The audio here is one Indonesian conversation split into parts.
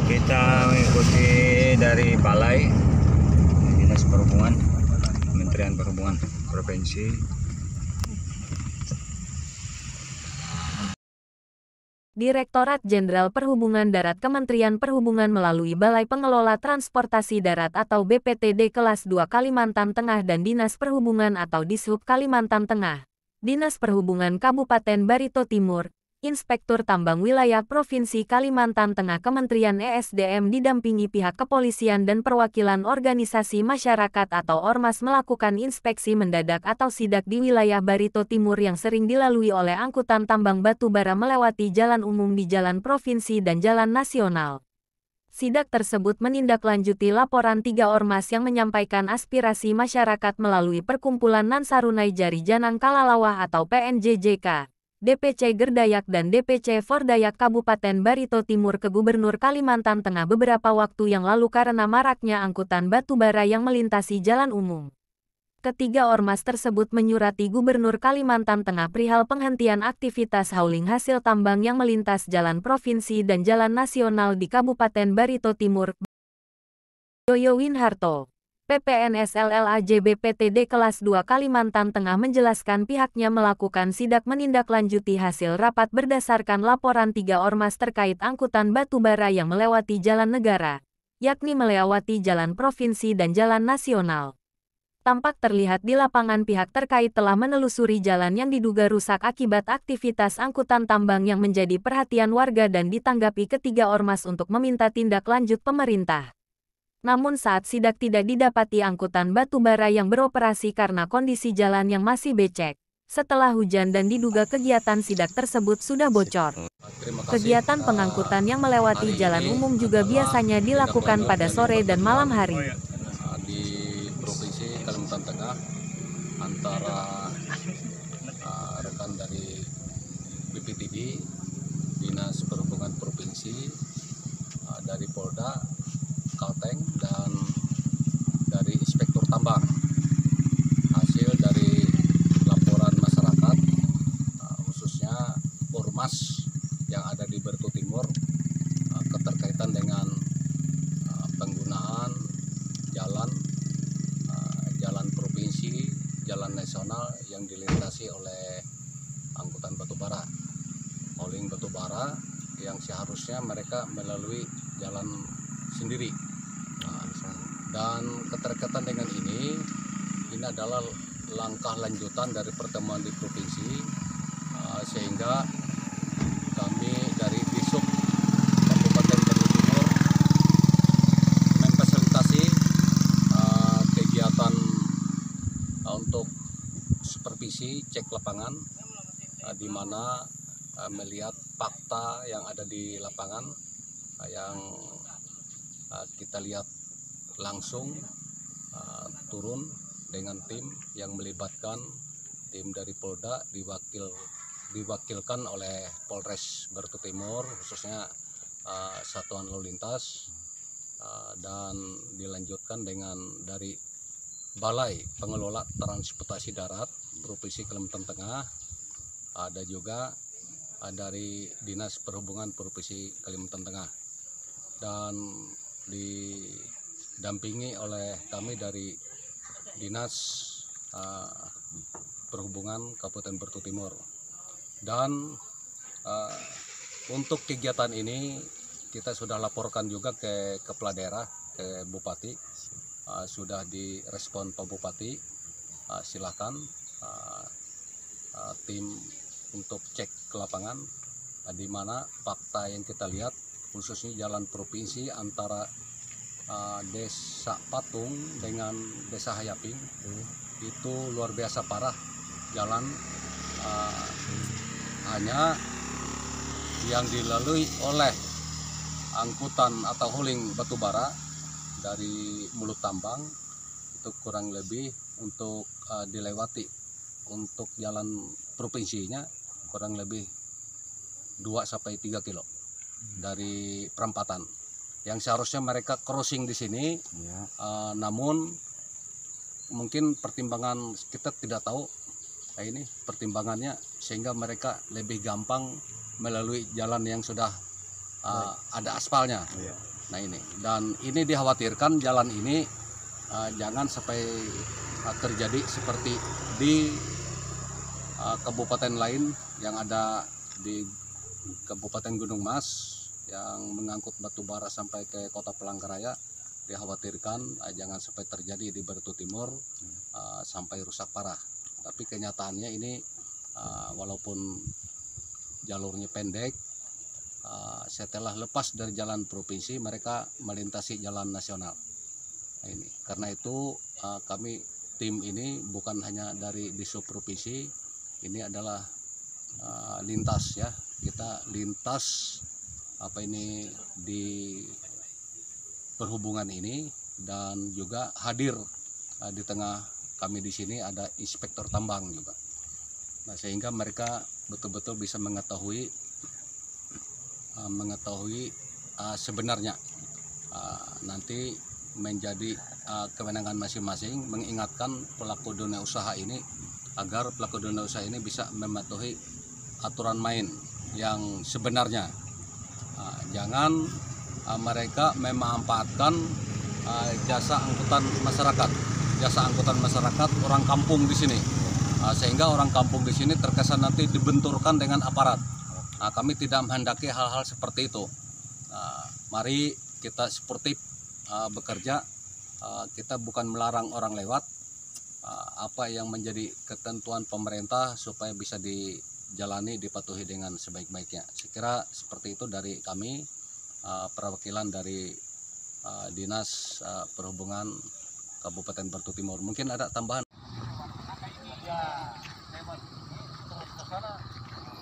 Kita mengikuti dari Balai Dinas Perhubungan, Kementerian Perhubungan Provinsi. Direktorat Jenderal Perhubungan Darat Kementerian Perhubungan melalui Balai Pengelola Transportasi Darat atau BPTD Kelas 2 Kalimantan Tengah dan Dinas Perhubungan atau Dishub Kalimantan Tengah, Dinas Perhubungan Kabupaten Barito Timur, Inspektur Tambang Wilayah Provinsi Kalimantan Tengah, Kementerian ESDM didampingi pihak kepolisian dan perwakilan organisasi masyarakat atau Ormas melakukan inspeksi mendadak atau sidak di wilayah Barito Timur yang sering dilalui oleh angkutan tambang batu bara melewati jalan umum di jalan provinsi dan jalan nasional. Sidak tersebut menindaklanjuti laporan 3 ormas yang menyampaikan aspirasi masyarakat melalui Perkumpulan Nansarunai Jari Janang Kalalawah atau PNJJK, DPC Gerdayak dan DPC Fordayak Kabupaten Barito Timur ke Gubernur Kalimantan Tengah beberapa waktu yang lalu karena maraknya angkutan batu bara yang melintasi jalan umum. Ketiga ormas tersebut menyurati Gubernur Kalimantan Tengah perihal penghentian aktivitas hauling hasil tambang yang melintas jalan provinsi dan jalan nasional di Kabupaten Barito Timur. Yoyo Winharto, PPNS LLAJ BPTD Kelas 2 Kalimantan Tengah menjelaskan pihaknya melakukan sidak menindaklanjuti hasil rapat berdasarkan laporan 3 ormas terkait angkutan batu bara yang melewati jalan negara, yakni melewati jalan provinsi dan jalan nasional. Tampak terlihat di lapangan pihak terkait telah menelusuri jalan yang diduga rusak akibat aktivitas angkutan tambang yang menjadi perhatian warga dan ditanggapi ketiga ormas untuk meminta tindak lanjut pemerintah. Namun saat sidak tidak didapati angkutan batu bara yang beroperasi karena kondisi jalan yang masih becek. Setelah hujan dan diduga kegiatan sidak tersebut sudah bocor. Kegiatan pengangkutan yang melewati jalan umum juga biasanya dilakukan pada sore dan malam hari. Di Provinsi Kalimantan Tengah antara rekan dari BPTD, Dinas Perhubungan Provinsi, dari Polda, Kalteng, dan dari Inspektur Tambang. Hasil dari laporan masyarakat, khususnya ormas yang ada di Barito Timur, keterkaitan dengan penggunaan jalan provinsi, jalan nasional yang dilintasi oleh angkutan batubara, hauling batubara yang seharusnya mereka melalui jalan sendiri. Dan keterkaitan dengan ini adalah langkah lanjutan dari pertemuan di provinsi, sehingga kami dari Dishub Kabupaten Barito Timur memfasilitasi kegiatan untuk supervisi cek lapangan, di mana melihat fakta yang ada di lapangan yang kita lihat langsung turun dengan tim yang melibatkan tim dari Polda diwakilkan oleh Polres Barito Timur, khususnya Satuan Lalu Lintas, dan dilanjutkan dengan dari Balai Pengelola Transportasi Darat Provinsi Kalimantan Tengah, ada juga dari Dinas Perhubungan Provinsi Kalimantan Tengah, dan didampingi oleh kami dari Dinas Perhubungan Kabupaten Barito Timur. Dan untuk kegiatan ini kita sudah laporkan juga ke kepala daerah, ke Bupati, sudah direspon Pak Bupati. Silakan tim untuk cek ke lapangan, di mana fakta yang kita lihat khususnya jalan provinsi antara Desa Patung dengan Desa Hayaping itu luar biasa parah jalan, hanya yang dilalui oleh angkutan atau hauling batubara dari mulut tambang itu kurang lebih untuk dilewati untuk jalan provinsinya kurang lebih 2-3 kilo dari perempatan yang seharusnya mereka crossing di sini, namun mungkin pertimbangan kita tidak tahu ini pertimbangannya sehingga mereka lebih gampang melalui jalan yang sudah ada aspalnya. Nah ini, dan ini dikhawatirkan jalan ini jangan sampai terjadi seperti di kabupaten lain yang ada di Kabupaten Gunung Mas yang mengangkut batu bara sampai ke Kota Palangkaraya. Dikhawatirkan jangan sampai terjadi di Batu Timur sampai rusak parah. Tapi kenyataannya ini walaupun jalurnya pendek, setelah lepas dari jalan provinsi mereka melintasi jalan nasional. Nah, ini karena itu kami tim ini bukan hanya dari Disub provinsi, ini adalah lintas ya, kita lintas di perhubungan ini, dan juga hadir di tengah kami di sini ada inspektor tambang juga. Nah, sehingga mereka betul-betul bisa mengetahui sebenarnya nanti menjadi kewenangan masing-masing mengingatkan pelaku dunia usaha ini agar pelaku dunia usaha ini bisa mematuhi aturan main yang sebenarnya. Jangan mereka memanfaatkan jasa angkutan masyarakat orang kampung di sini, sehingga orang kampung di sini terkesan nanti dibenturkan dengan aparat. Kami tidak menghendaki hal-hal seperti itu. Mari kita sportif bekerja, kita bukan melarang orang lewat. Apa yang menjadi ketentuan pemerintah supaya bisa dijalani, dipatuhi dengan sebaik-baiknya. Saya kira seperti itu dari kami, perwakilan dari Dinas Perhubungan Kabupaten Batu Timur. Mungkin ada tambahan.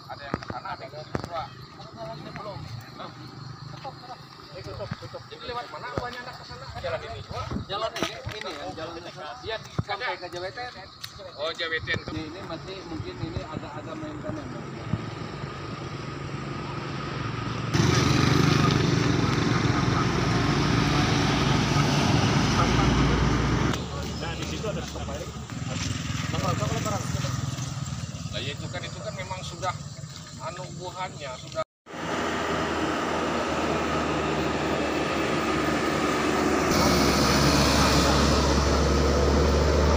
Ada yang ke sana, ada yang ke bawah. Belum. Tutup. Jadi lewat mana banyak anak ke sana? Jalan ini. Jalan ini ya, jalan ke sana. Iya, Sampai ke JWTN. Oh, JWTN. Ini masih mungkin ini ada maintenance. Nah, di situ ada stop balik. Nah, ya itu kan memang sudah anugerahnya sudah.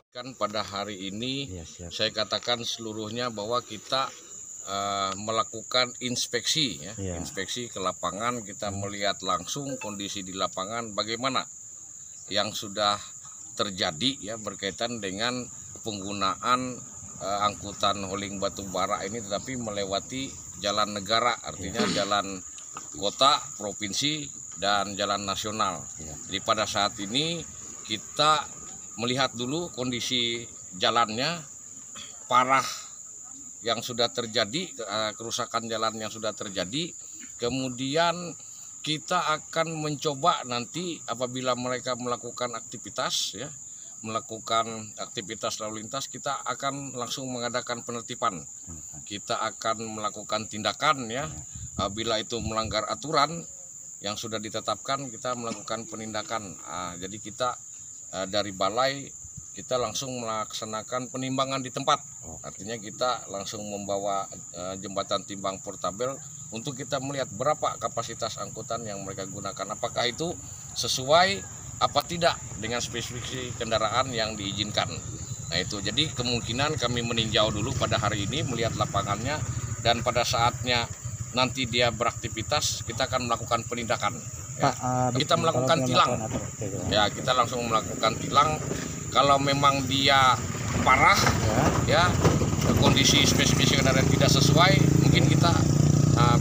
Kan pada hari ini saya katakan seluruhnya bahwa kita melakukan inspeksi ya, inspeksi ke lapangan. Kita melihat langsung kondisi di lapangan bagaimana yang sudah terjadi ya berkaitan dengan penggunaan angkutan hauling batu bara ini, tetapi melewati jalan negara, artinya jalan kota, provinsi, dan jalan nasional. Jadi pada saat ini kita melihat dulu kondisi jalannya parah yang sudah terjadi, kerusakan jalan yang sudah terjadi. Kemudian kita akan mencoba nanti apabila mereka melakukan aktivitas ya, melakukan aktivitas lalu lintas, kita akan langsung mengadakan penertiban. Kita akan melakukan tindakan ya, apabila itu melanggar aturan yang sudah ditetapkan, kita melakukan penindakan. Jadi kita dari balai kita langsung melaksanakan penimbangan di tempat. Artinya kita langsung membawa jembatan timbang portabel untuk kita melihat berapa kapasitas angkutan yang mereka gunakan, apakah itu sesuai apa tidak dengan spesifikasi kendaraan yang diizinkan. Nah itu, jadi kemungkinan kami meninjau dulu pada hari ini, melihat lapangannya, dan pada saatnya nanti dia beraktivitas kita akan melakukan penindakan. Ya. Kita melakukan tilang, ya kita langsung melakukan tilang. Kalau memang dia parah, ya kondisi spesifikasi kendaraan tidak sesuai, mungkin kita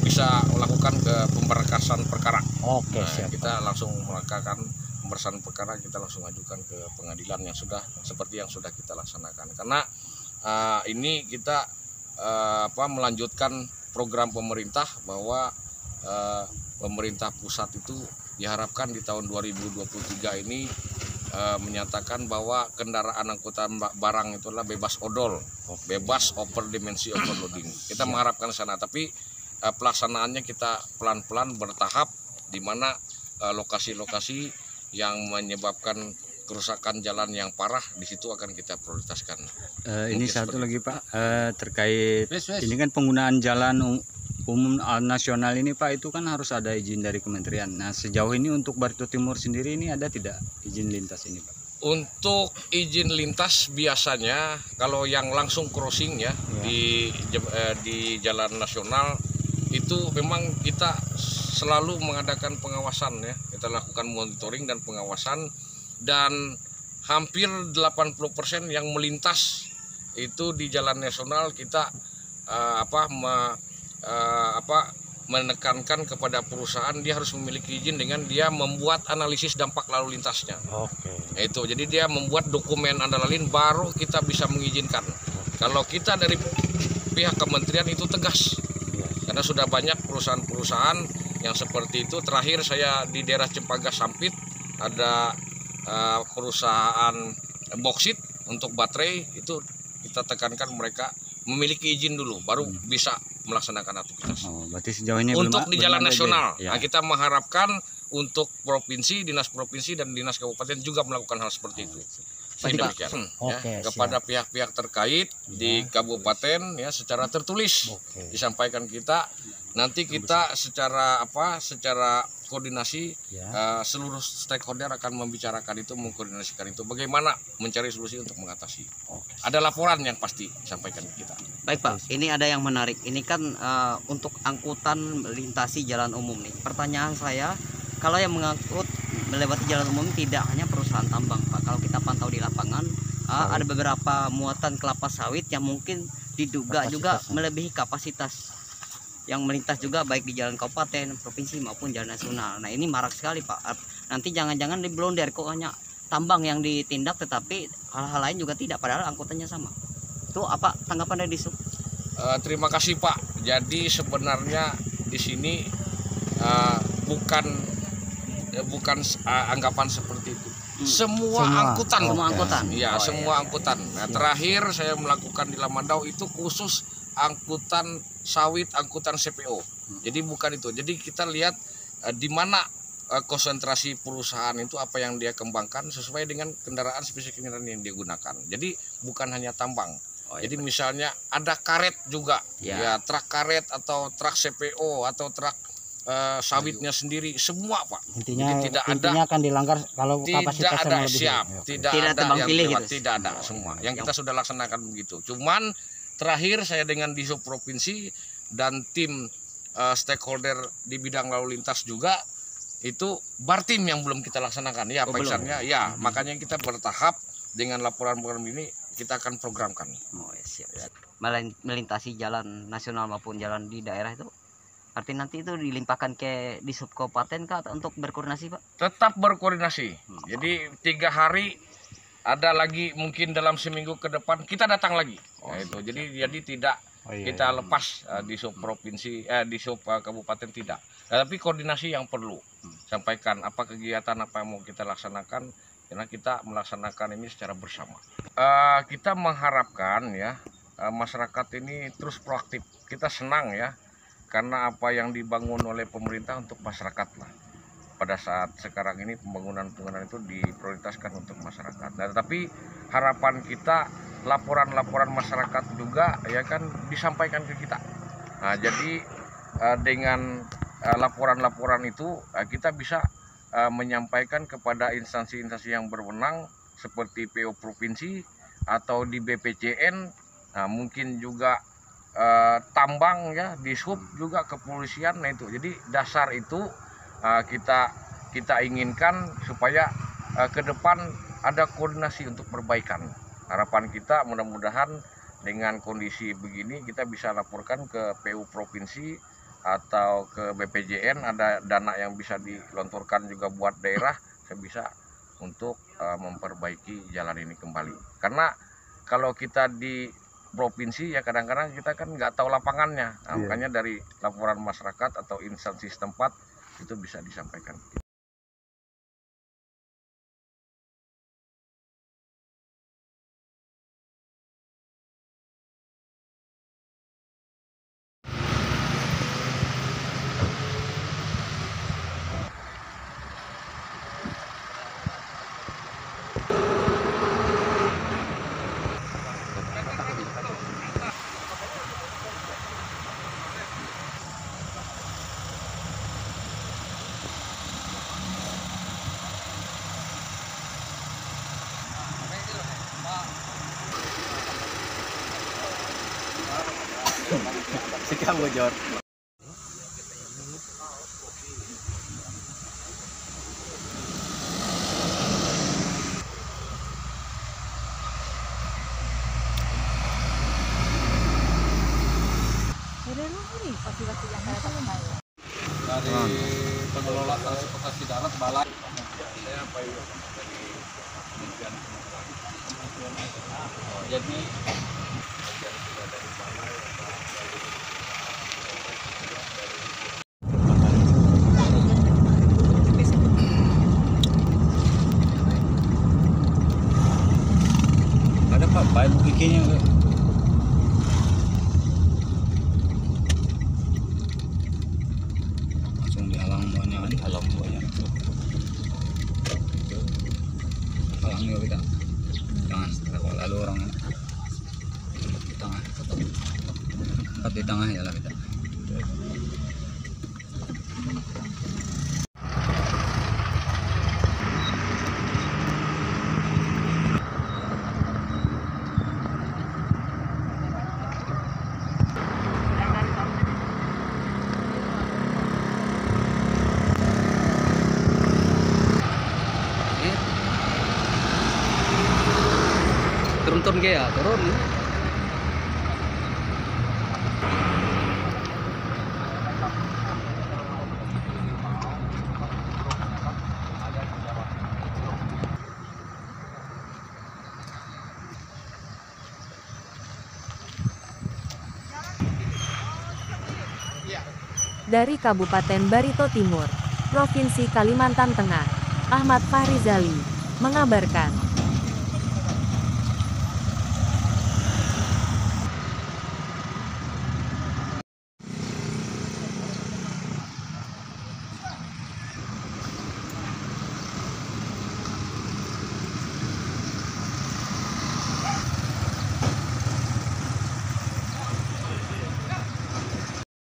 bisa melakukan ke pemberkasan perkara. Oke, siap. Kita langsung melakukan pemberkasan perkara, kita langsung ajukan ke pengadilan yang sudah seperti yang sudah kita laksanakan. Karena ini kita melanjutkan program pemerintah bahwa pemerintah pusat itu diharapkan di tahun 2023 ini menyatakan bahwa kendaraan angkutan barang itu adalah bebas odol, bebas overdimensi overloading. Kita mengharapkan sana, tapi pelaksanaannya kita pelan-pelan bertahap, di mana lokasi-lokasi yang menyebabkan kerusakan jalan yang parah di situ akan kita prioritaskan. Ini satu lagi Pak, terkait ini kan penggunaan jalan umum nasional ini Pak, itu kan harus ada izin dari kementerian. Nah, sejauh ini untuk Barito Timur sendiri ini ada tidak izin lintas ini Pak? Untuk izin lintas biasanya kalau yang langsung crossing ya, di jalan nasional itu memang kita selalu mengadakan pengawasan ya. Kita lakukan monitoring dan pengawasan, dan hampir 80% yang melintas itu di jalan nasional kita menekankan kepada perusahaan dia harus memiliki izin dengan dia membuat analisis dampak lalu lintasnya. Itu jadi dia membuat dokumen antara lain baru kita bisa mengizinkan. Kalau kita dari pihak kementerian itu tegas, karena sudah banyak perusahaan-perusahaan yang seperti itu. Terakhir saya di daerah Cempaka Sampit ada perusahaan boksit untuk baterai, itu kita tekankan mereka memiliki izin dulu baru bisa melaksanakan aktivitas. Berarti sejauh ini untuk di jalan nasional, ya. Nah, kita mengharapkan untuk provinsi, dinas provinsi dan dinas kabupaten juga melakukan hal seperti itu. Demikian kepada pihak-pihak terkait di kabupaten ya secara tertulis disampaikan kita. Nanti kita secara koordinasi seluruh stakeholder akan membicarakan itu, mengkoordinasikan itu bagaimana mencari solusi untuk mengatasi. Ada laporan yang pasti disampaikan kita. Baik Pak, ini ada yang menarik. Ini kan untuk angkutan melintasi jalan umum nih. Pertanyaan saya, kalau yang mengangkut melewati jalan umum tidak hanya perusahaan tambang Pak. Kalau kita pantau di lapangan ada beberapa muatan kelapa sawit yang mungkin diduga juga melebihi kapasitas yang melintas juga baik di jalan kabupaten, provinsi maupun jalan nasional. Nah ini marak sekali Pak. Nanti jangan-jangan di blonder kok hanya tambang yang ditindak tetapi hal-hal lain juga tidak, padahal angkutannya sama. Itu apa tanggapan dari Disub? Terima kasih Pak. Jadi sebenarnya di sini bukan anggapan seperti itu. Semua angkutan. Ya, semua angkutan. Nah, terakhir saya melakukan di Lamandau itu khusus angkutan sawit, angkutan CPO. Jadi bukan itu. Jadi kita lihat di mana konsentrasi perusahaan itu, apa yang dia kembangkan sesuai dengan kendaraan spesifik kendaraan yang dia gunakan. Jadi bukan hanya tambang. Jadi misalnya ada karet juga, ya truk karet atau truk CPO atau truk sawitnya sendiri, semua Pak. Intinya tidak akan dilanggar kalau kapasitasnya melebihi. Tidak ada yang lewat, tidak ada semua. Yang kita sudah laksanakan begitu. Cuman terakhir saya dengan Disub Provinsi dan tim stakeholder di bidang lalu lintas juga, itu Bartim yang belum kita laksanakan. Ya, Pak ya, makanya kita bertahap dengan laporan-laporan ini kita akan programkan. Siap. Melintasi jalan nasional maupun jalan di daerah itu, arti nanti itu dilimpahkan ke Disub Kabupaten kah atau untuk berkoordinasi Pak? Tetap berkoordinasi. Jadi 3 hari ada lagi, mungkin dalam seminggu ke depan kita datang lagi. Itu jadi tidak kita lepas di sub provinsi, di sub kabupaten tidak. Tapi koordinasi yang perlu sampaikan apa kegiatan apa yang mau kita laksanakan, karena kita melaksanakan ini secara bersama. Kita mengharapkan ya masyarakat ini terus proaktif. Kita senang ya karena apa yang dibangun oleh pemerintah untuk masyarakat lah. Pada saat sekarang ini pembangunan itu diprioritaskan untuk masyarakat. Nah, tetapi harapan kita laporan-laporan masyarakat juga ya kan disampaikan ke kita. Nah, jadi dengan laporan-laporan itu kita bisa menyampaikan kepada instansi-instansi yang berwenang seperti PO Provinsi atau di BPJN, nah, mungkin juga tambang ya, Disub juga kepolisian. Nah itu. Jadi dasar itu kita inginkan supaya ke depan ada koordinasi untuk perbaikan. Harapan kita mudah-mudahan dengan kondisi begini kita bisa laporkan ke PU Provinsi atau ke BPJN, ada dana yang bisa dilontorkan juga buat daerah, saya bisa untuk memperbaiki jalan ini kembali. Karena kalau kita di provinsi ya kadang-kadang kita kan nggak tahu lapangannya, nah, makanya dari laporan masyarakat atau instansi setempat itu bisa disampaikan. Si kamu Jor. Dari pengelola transportasi darat balai. Jadi Ada Pak, baik bikinnya enggak? Langsung di alam buahnya kan? Alam buahnya. Alam juga kita. Jangan, kalau lalu orang di tengah. Tempat di tengah ya lah kita. Turun ke ya, turun. Dari Kabupaten Barito Timur, Provinsi Kalimantan Tengah, Ahmad Fahrizali mengabarkan.